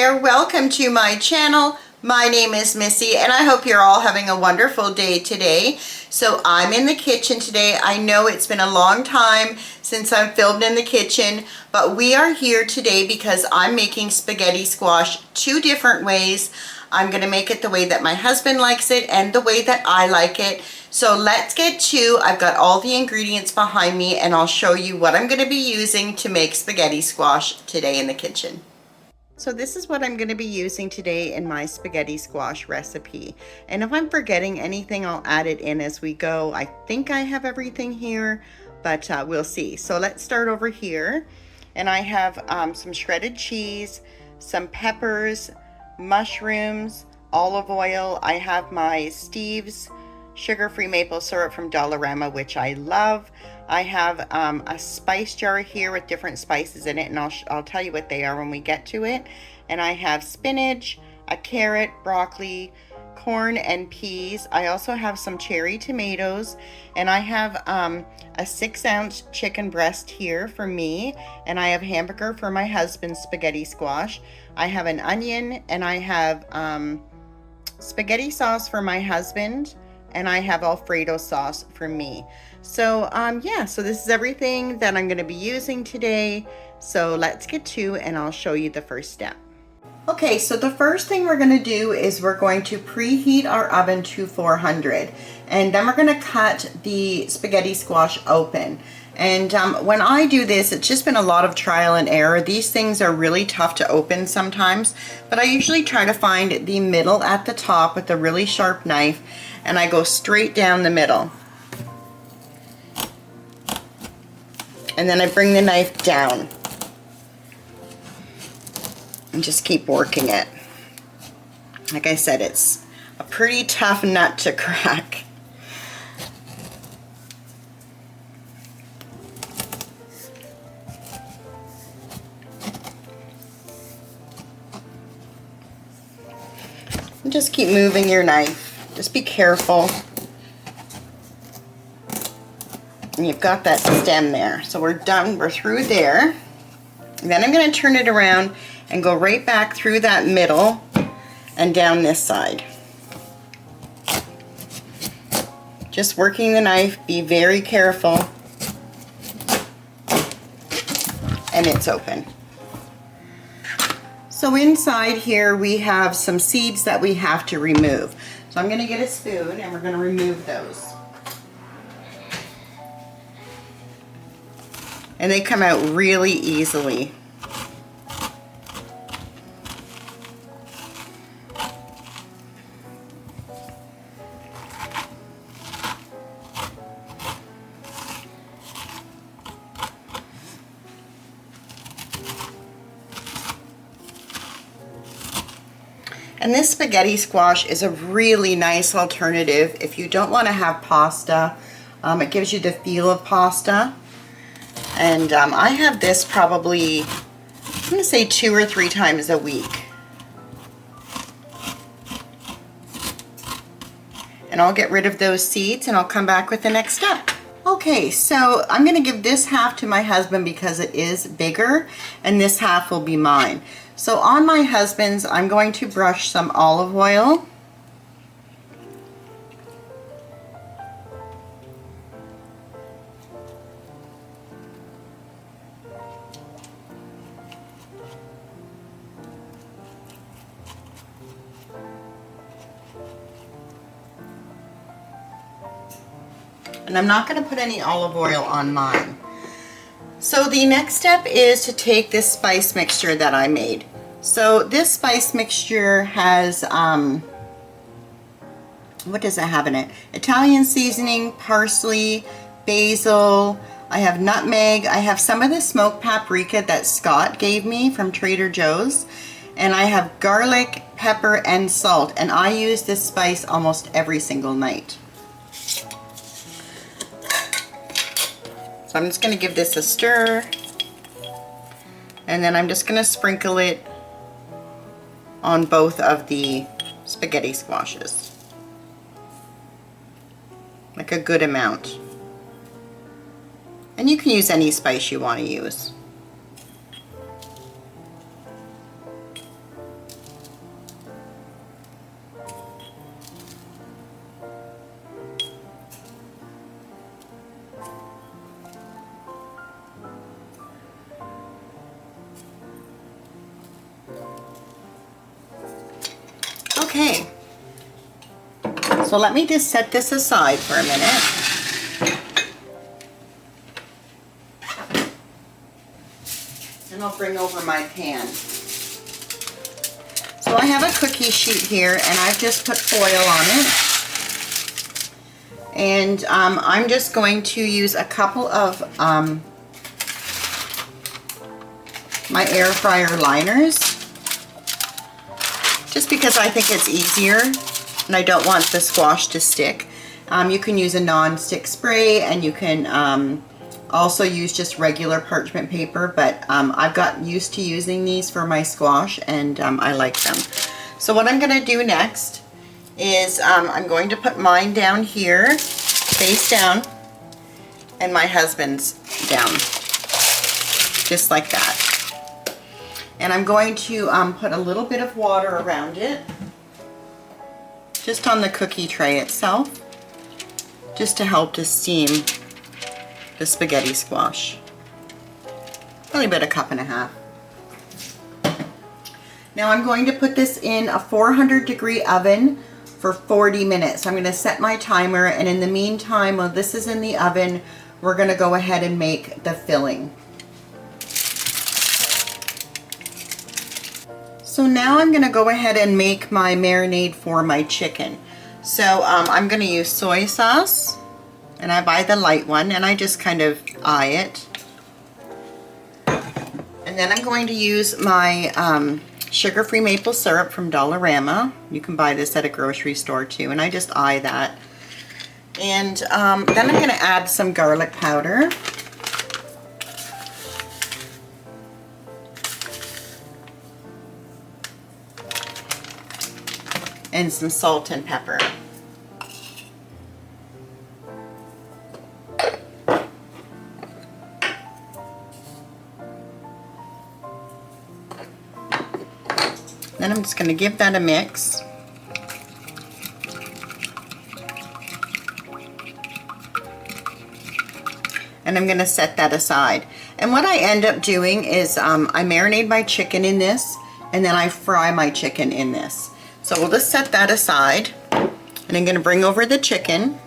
there, welcome to my channel. My name is Missy and I hope you're all having a wonderful day today. So I'm in the kitchen today. I know it's been a long time since I've filmed in the kitchen, but we are here today because I'm making spaghetti squash two different ways. I'm going to make it the way that my husband likes it and the way that I like it. So let's get to, I've got all the ingredients behind me and I'll show you what I'm going to be using to make spaghetti squash today in the kitchen. So this is what I'm going to be using today in my spaghetti squash recipe. And if I'm forgetting anything, I'll add it in as we go. I think I have everything here, but we'll see. So let's start over here. And I have some shredded cheese, some peppers, mushrooms, olive oil. I have my Steve's sugar-free maple syrup from Dollarama, which I love. I have a spice jar here with different spices in it, and I'll tell you what they are when we get to it. And I have spinach, a carrot, broccoli, corn, and peas. I also have some cherry tomatoes, and I have a 6-ounce chicken breast here for me, and I have hamburger for my husband's spaghetti squash. I have an onion, and I have spaghetti sauce for my husband, and I have Alfredo sauce for me. So yeah, so this is everything that I'm going to be using today. So let's get to, and I'll show you the first step. Okay, so the first thing we're going to do is we're going to preheat our oven to 400, and then we're going to cut the spaghetti squash open. And when I do this, it's just been a lot of trial and error. These things are really tough to open sometimes, but I usually try to find the middle at the top with a really sharp knife, and I go straight down the middle. And then I bring the knife down and just keep working it. Like I said, it's a pretty tough nut to crack. And just keep moving your knife. Just be careful. And you've got that stem there. So we're done, we're through there. And then I'm going to turn it around and go right back through that middle and down this side. Just working the knife, be very careful. And it's open. So inside here we have some seeds that we have to remove. So I'm going to get a spoon and we're going to remove those. And they come out really easily. And this spaghetti squash is a really nice alternative if you don't want to have pasta. It gives you the feel of pasta. And I have this probably, I'm going to say 2 or 3 times a week. And I'll get rid of those seeds and I'll come back with the next step. Okay, so I'm going to give this half to my husband because it is bigger, and this half will be mine. So on my husband's, I'm going to brush some olive oil. And I'm not going to put any olive oil on mine. So the next step is to take this spice mixture that I made. So this spice mixture has, what does it have in it? Italian seasoning, parsley, basil, I have nutmeg, I have some of the smoked paprika that Scott gave me from Trader Joe's, and I have garlic, pepper, and salt, and I use this spice almost every single night. So I'm just going to give this a stir, and then I'm just going to sprinkle it on both of the spaghetti squashes. Like a good amount. And you can use any spice you want to use. Okay, so let me just set this aside for a minute. And I'll bring over my pan. So I have a cookie sheet here, and I've just put foil on it. And I'm just going to use a couple of my air fryer liners, just because I think it's easier and I don't want the squash to stick. You can use a non-stick spray, and you can also use just regular parchment paper, but I've gotten used to using these for my squash, and I like them. So what I'm going to do next is I'm going to put mine down here, face down, and my husband's down, just like that. And I'm going to put a little bit of water around it, just on the cookie tray itself, just to help to steam the spaghetti squash. Probably about 1.5 cups. Now I'm going to put this in a 400-degree oven for 40 minutes. I'm going to set my timer, and in the meantime, while this is in the oven, we're going to go ahead and make the filling. So now I'm going to go ahead and make my marinade for my chicken. So I'm going to use soy sauce, and I buy the light one, and I just kind of eye it. And then I'm going to use my sugar-free maple syrup from Dollarama. You can buy this at a grocery store too, and I just eye that. And then I'm going to add some garlic powder. And some salt and pepper. Then I'm just going to give that a mix. And I'm going to set that aside. And what I end up doing is I marinate my chicken in this, and then I fry my chicken in this. So we'll just set that aside. And I'm going to bring over the chicken.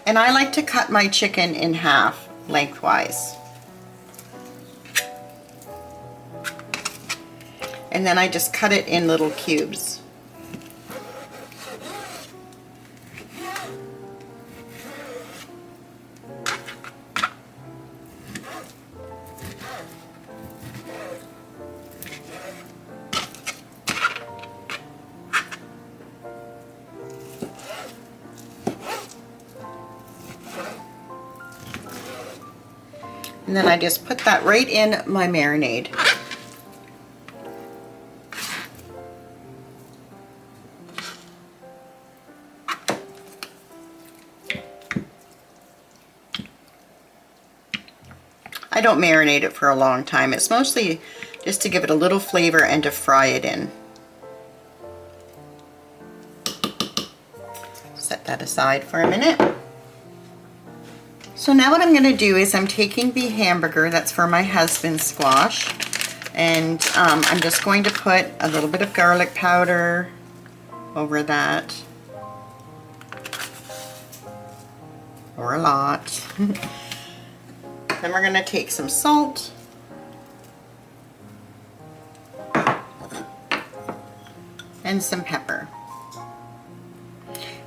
And I like to cut my chicken in half, lengthwise. And then I just cut it in little cubes. And then I just put that right in my marinade. I don't marinate it for a long time. It's mostly just to give it a little flavor and to fry it in. Set that aside for a minute. So now what I'm going to do is I'm taking the hamburger that's for my husband's squash, and I'm just going to put a little bit of garlic powder over that, or a lot. Then we're going to take some salt, and some pepper.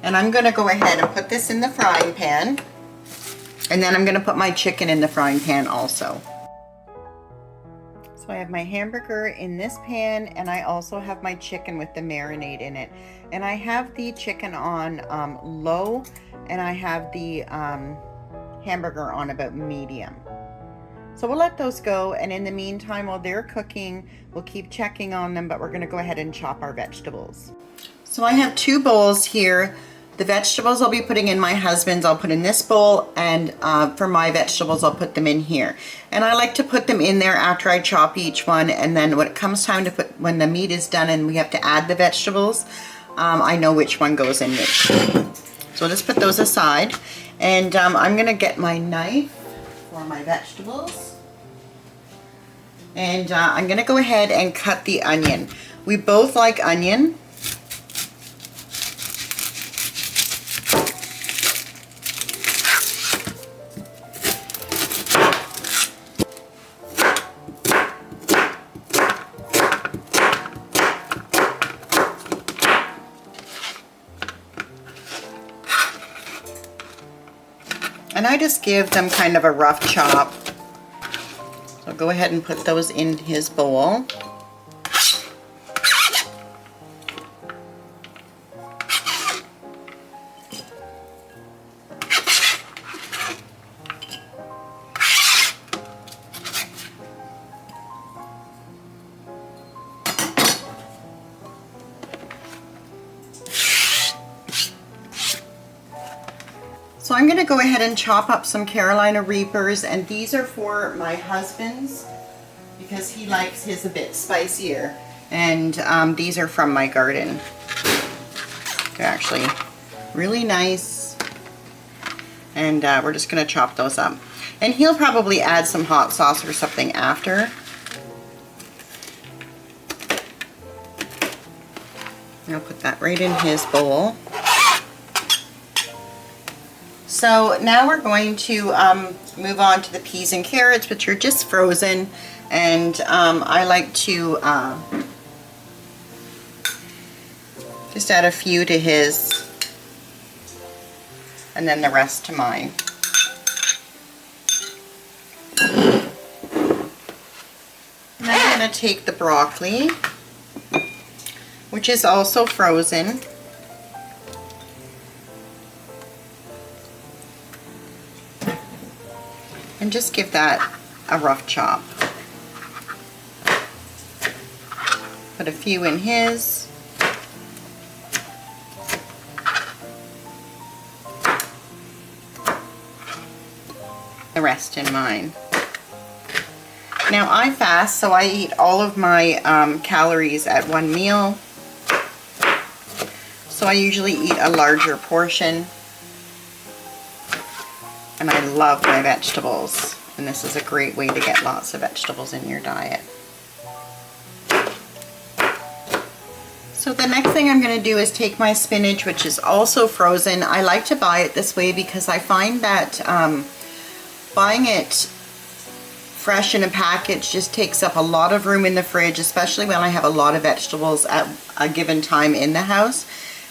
And I'm going to go ahead and put this in the frying pan. And then I'm going to put my chicken in the frying pan also. So I have my hamburger in this pan, and I also have my chicken with the marinade in it. And I have the chicken on low, and I have the hamburger on about medium. So we'll let those go, and in the meantime, while they're cooking, we'll keep checking on them, but we're going to go ahead and chop our vegetables. So I have 2 bowls here. The vegetables I'll be putting in my husband's, I'll put in this bowl, and for my vegetables, I'll put them in here. And I like to put them in there after I chop each one, and then when it comes time to put, when the meat is done and we have to add the vegetables, I know which one goes in which. So I'll just put those aside, and I'm going to get my knife for my vegetables. And I'm gonna go ahead and cut the onion. We both like onion. And I just give them kind of a rough chop. So go ahead and put those in his bowl. So I'm going to go ahead and chop up some Carolina Reapers, and these are for my husband's because he likes his a bit spicier. And these are from my garden. They're actually really nice, and we're just going to chop those up. And he'll probably add some hot sauce or something after. I'll put that right in his bowl. So now we're going to move on to the peas and carrots, which are just frozen, and I like to just add a few to his and then the rest to mine. And I'm going to take the broccoli, which is also frozen, and just give that a rough chop. Put a few in his. The rest in mine. Now I fast, so I eat all of my calories at one meal. So I usually eat a larger portion. And I love my vegetables, and this is a great way to get lots of vegetables in your diet. So the next thing I'm going to do is take my spinach, which is also frozen. I like to buy it this way because I find that buying it fresh in a package just takes up a lot of room in the fridge, especially when I have a lot of vegetables at a given time in the house.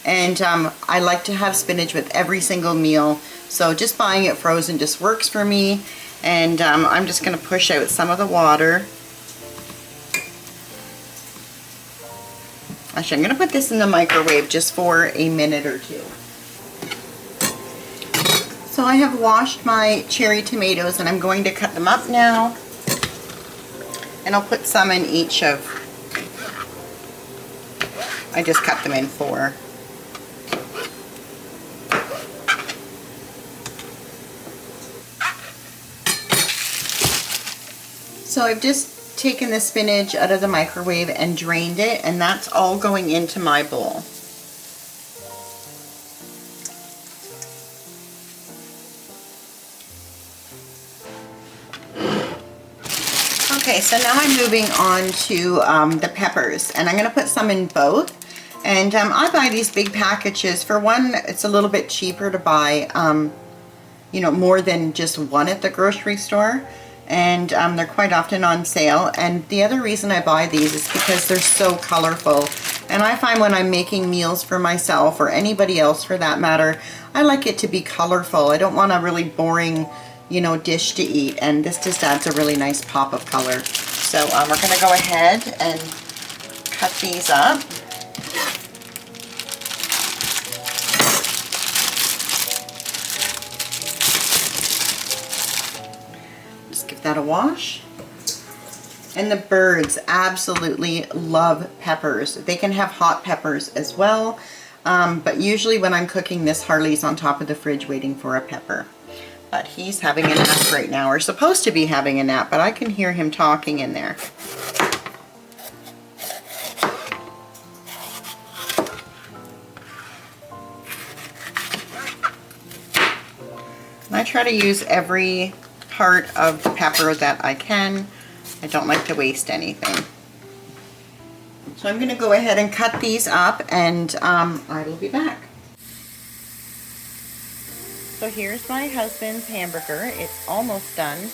And I like to have spinach with every single meal. So just buying it frozen just works for me. And I'm just going to push out some of the water. Actually, I'm going to put this in the microwave just for a minute or two. So I have washed my cherry tomatoes, and I'm going to cut them up now. And I'll put some in each of, I just cut them in 4. So I've just taken the spinach out of the microwave and drained it, and that's all going into my bowl. Okay, so now I'm moving on to the peppers, and I'm going to put some in both. And I buy these big packages. For one, it's a little bit cheaper to buy, you know, more than just one at the grocery store. And they're quite often on sale. And the other reason I buy these is because they're so colorful. And I find when I'm making meals for myself, or anybody else for that matter, I like it to be colorful. I don't want a really boring, you know, dish to eat. And this just adds a really nice pop of color. So we're going to go ahead and cut these up. That a wash. And the birds absolutely love peppers. They can have hot peppers as well, but usually when I'm cooking this, Harley's on top of the fridge waiting for a pepper. But he's having a nap right now, or supposed to be having a nap, but I can hear him talking in there. And I try to use every part of the pepper that I can. I don't like to waste anything. So I'm going to go ahead and cut these up, and I will be back. So here's my husband's hamburger. It's almost done,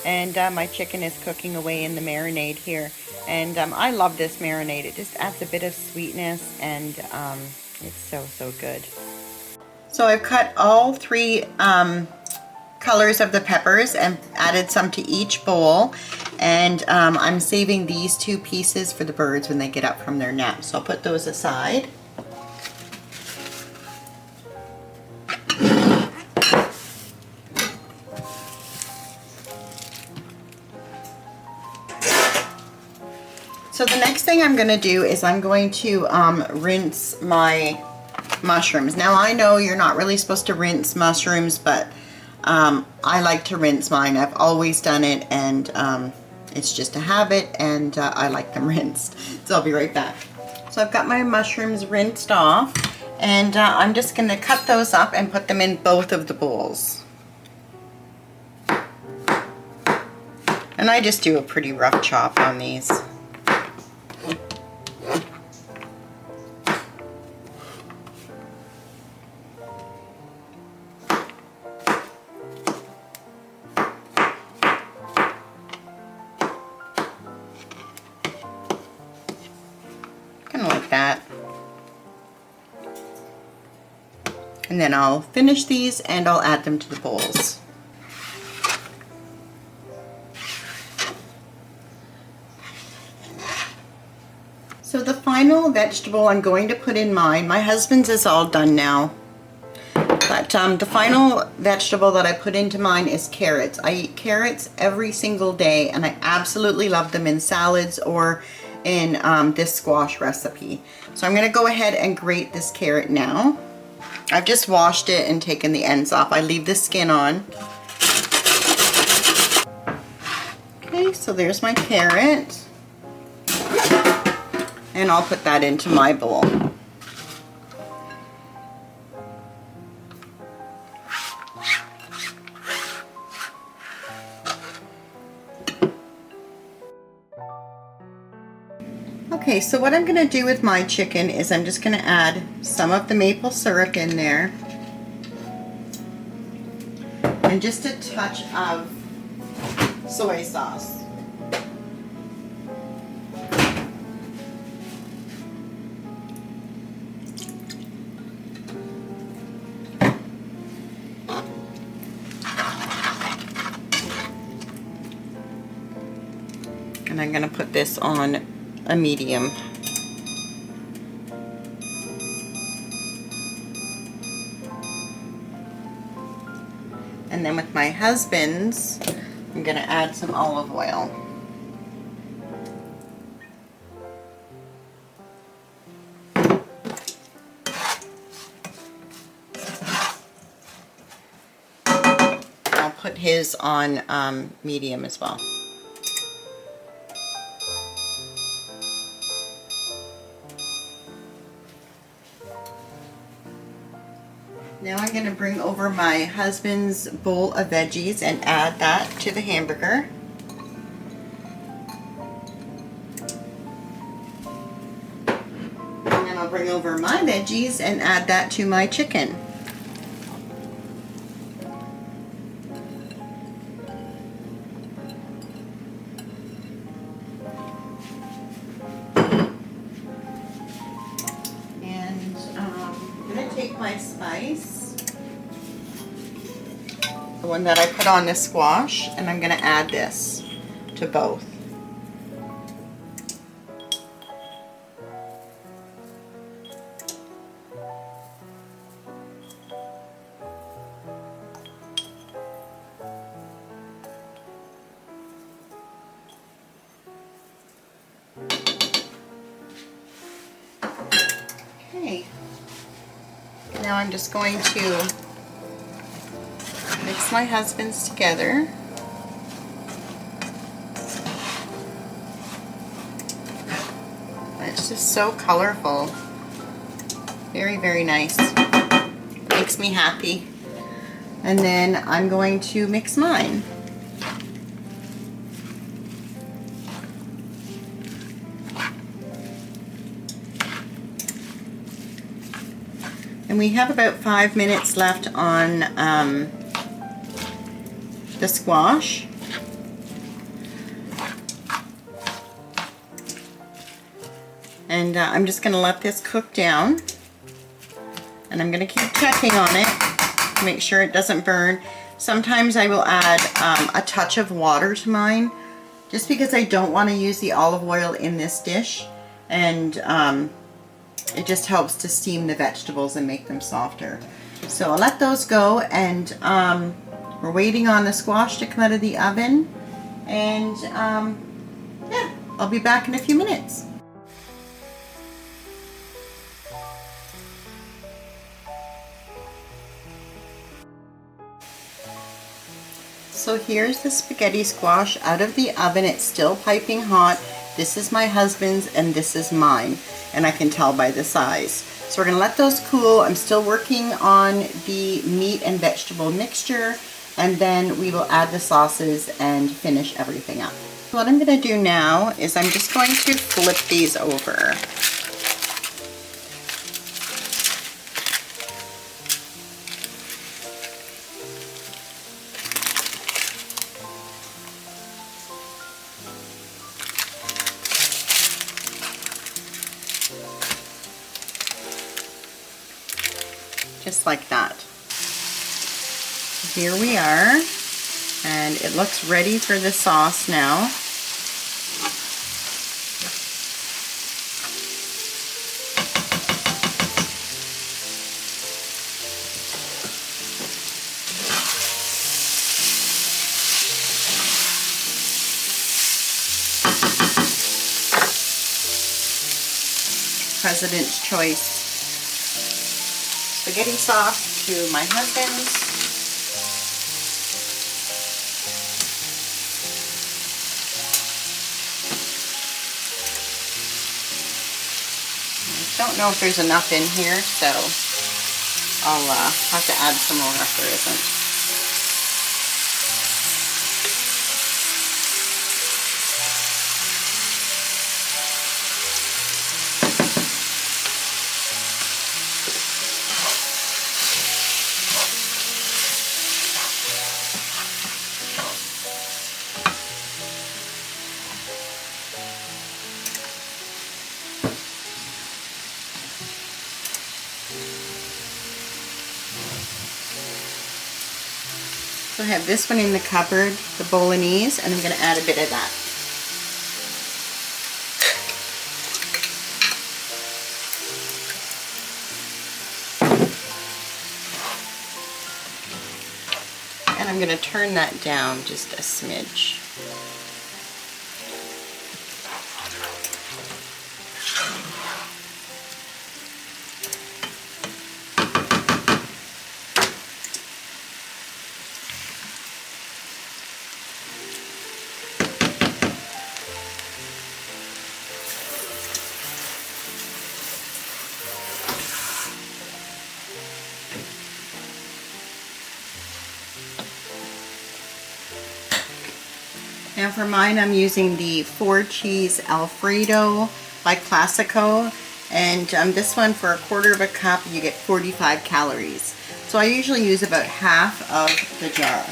and my chicken is cooking away in the marinade here. And I love this marinade. It just adds a bit of sweetness, and it's so good. So I've cut all three colors of the peppers and added some to each bowl, and I'm saving these two pieces for the birds when they get up from their nap. So I'll put those aside. So the next thing I'm going to do is I'm going to rinse my mushrooms. Now I know you're not really supposed to rinse mushrooms, but I like to rinse mine. I've always done it, and it's just a habit, and I like them rinsed. So I'll be right back. So I've got my mushrooms rinsed off, and I'm just going to cut those up and put them in both of the bowls. And I just do a pretty rough chop on these. Like that. And then I'll finish these and I'll add them to the bowls. So the final vegetable I'm going to put in mine, my husband's is all done now, but the final vegetable that I put into mine is carrots. I eat carrots every single day, and I absolutely love them in salads or in this squash recipe. So I'm going to go ahead and grate this carrot now. I've just washed it and taken the ends off. I leave the skin on. Okay, so there's my carrot. And I'll put that into my bowl. Okay, so what I'm going to do with my chicken is I'm just going to add some of the maple syrup in there, and just a touch of soy sauce. And I'm going to put this on a medium. And then with my husband's, I'm going to add some olive oil. I'll put his on medium as well. Now I'm going to bring over my husband's bowl of veggies and add that to the hamburger. And then I'll bring over my veggies and add that to my chicken. Take my spice, the one that I put on the squash, and I'm going to add this to both. Okay. Now I'm just going to mix my husband's together. It's just so colorful. Very, very nice. It makes me happy. And then I'm going to mix mine. And we have about 5 minutes left on the squash. And I'm just going to let this cook down. And I'm going to keep checking on it to make sure it doesn't burn. Sometimes I will add a touch of water to mine, just because I don't want to use the olive oil in this dish. And it just helps to steam the vegetables and make them softer. So I'll let those go, and we're waiting on the squash to come out of the oven. And yeah, I'll be back in a few minutes. So here's the spaghetti squash out of the oven. It's still piping hot. This is my husband's and this is mine, and I can tell by the size. So we're gonna let those cool. I'm still working on the meat and vegetable mixture, and then we will add the sauces and finish everything up. What I'm gonna do now is I'm just going to flip these over. Just like that. Here we are, and it looks ready for the sauce now. President's Choice spaghetti sauce to my husband's. I don't know if there's enough in here, so I'll have to add some more if there isn't. So I have this one in the cupboard, the bolognese, and I'm going to add a bit of that. And I'm going to turn that down just a smidge. Now for mine, I'm using the 4-cheese Alfredo by Classico, and this one, for 1/4 cup you get 45 calories. So I usually use about half of the jar.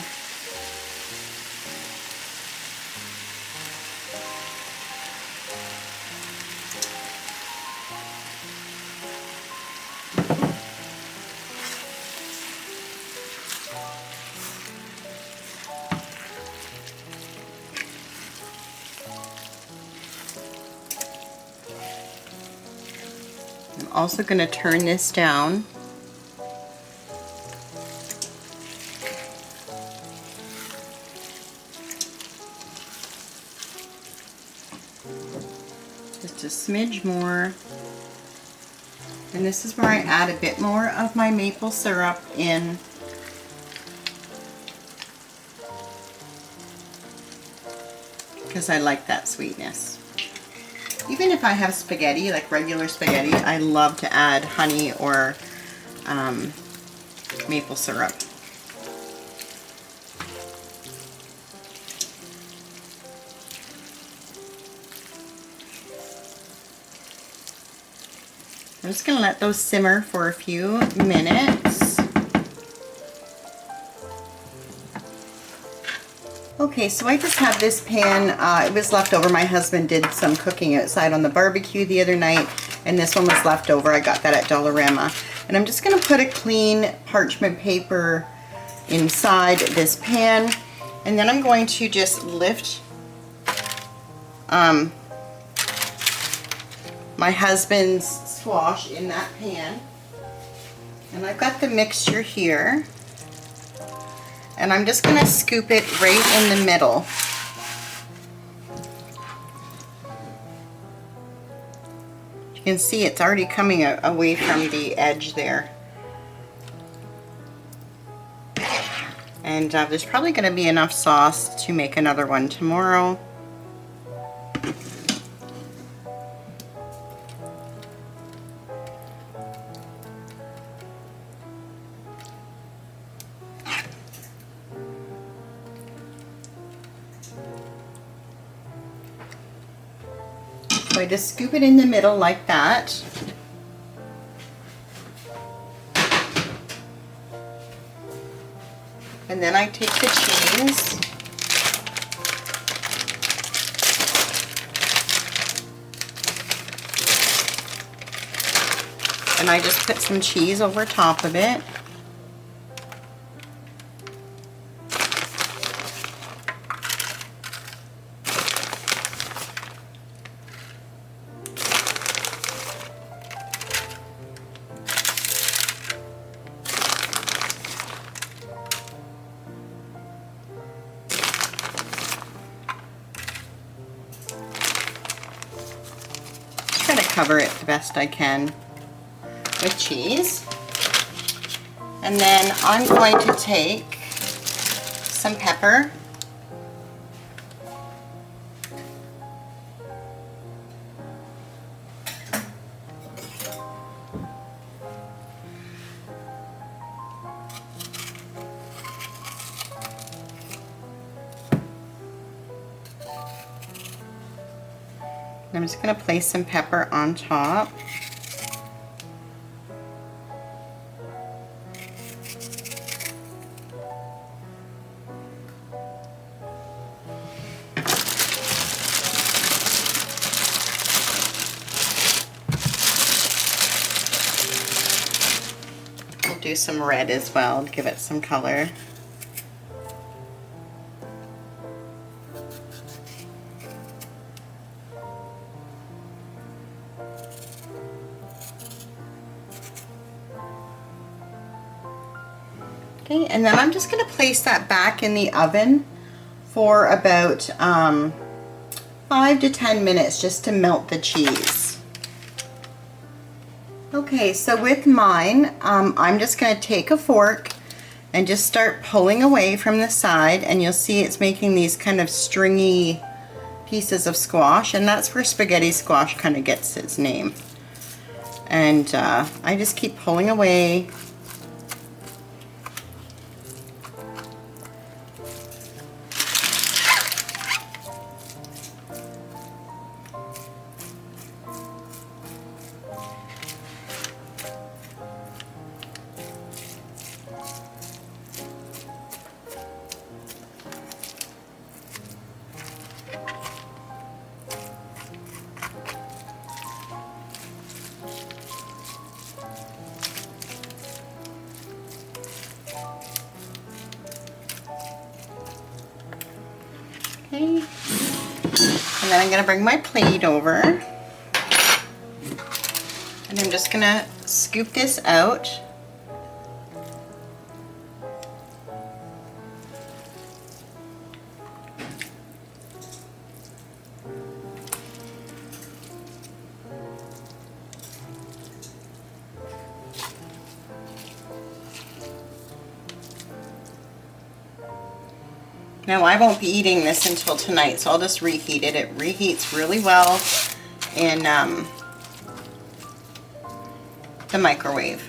I'm also going to turn this down. Just a smidge more. And this is where I add a bit more of my maple syrup in. Because I like that sweetness. Even if I have spaghetti, like regular spaghetti, I love to add honey or maple syrup. I'm just going to let those simmer for a few minutes. Okay, so I just have this pan. It was left over. My husband did some cooking outside on the barbecue the other night, and this one was left over. I got that at Dollarama. And I'm just going to put a clean parchment paper inside this pan, and then I'm going to just lift my husband's squash in that pan. And I've got the mixture here. And I'm just going to scoop it right in the middle. You can see it's already coming away from the edge there. And there's probably going to be enough sauce to make another one tomorrow. So I just scoop it in the middle like that. And then I take the cheese and I just put some cheese over top of it. Try to cover it the best I can with cheese. And then I'm going to take some pepper. I'm just going to place some pepper on top. We'll do some red as well to give it some color. Okay, and then I'm just going to place that back in the oven for about 5 to 10 minutes just to melt the cheese. Okay, so with mine, I'm just going to take a fork and just start pulling away from the side, and you'll see it's making these kind of stringy pieces of squash, and that's where spaghetti squash kind of gets its name. And I just keep pulling away. Okay, and then I'm going to bring my plate over, and I'm just going to scoop this out. Now I won't be eating this until tonight, so I'll just reheat it. It reheats really well in the microwave.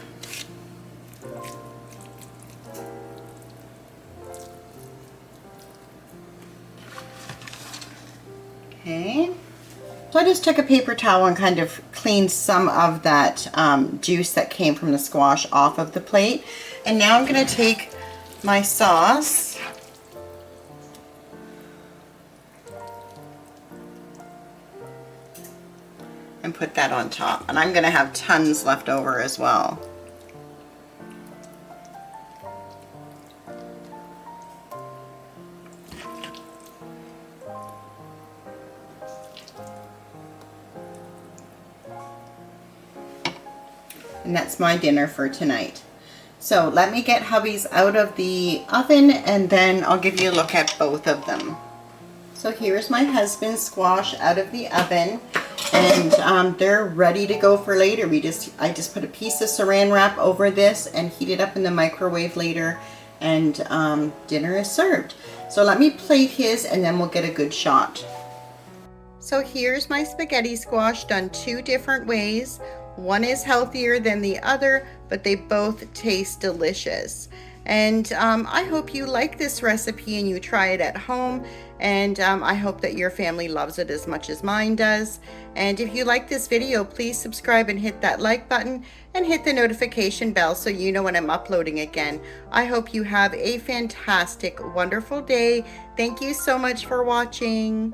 Okay, so I just took a paper towel and kind of cleaned cleaned some of that juice that came from the squash off of the plate. And now I'm going to take my sauce and put that on top. And I'm going to have tons left over as well. And that's my dinner for tonight. So let me get hubby's out of the oven and then I'll give you a look at both of them. So here's my husband's squash out of the oven, and they're ready to go for later. I just put a piece of saran wrap over this and heat it up in the microwave later, and dinner is served. So let me plate his and then we'll get a good shot. So here's my spaghetti squash done 2 different ways. One is healthier than the other, but they both taste delicious. And I hope you like this recipe and you try it at home. And I hope that your family loves it as much as mine does. And if you like this video, please subscribe and hit that like button and hit the notification bell so you know when I'm uploading again. I hope you have a fantastic, wonderful day. Thank you so much for watching.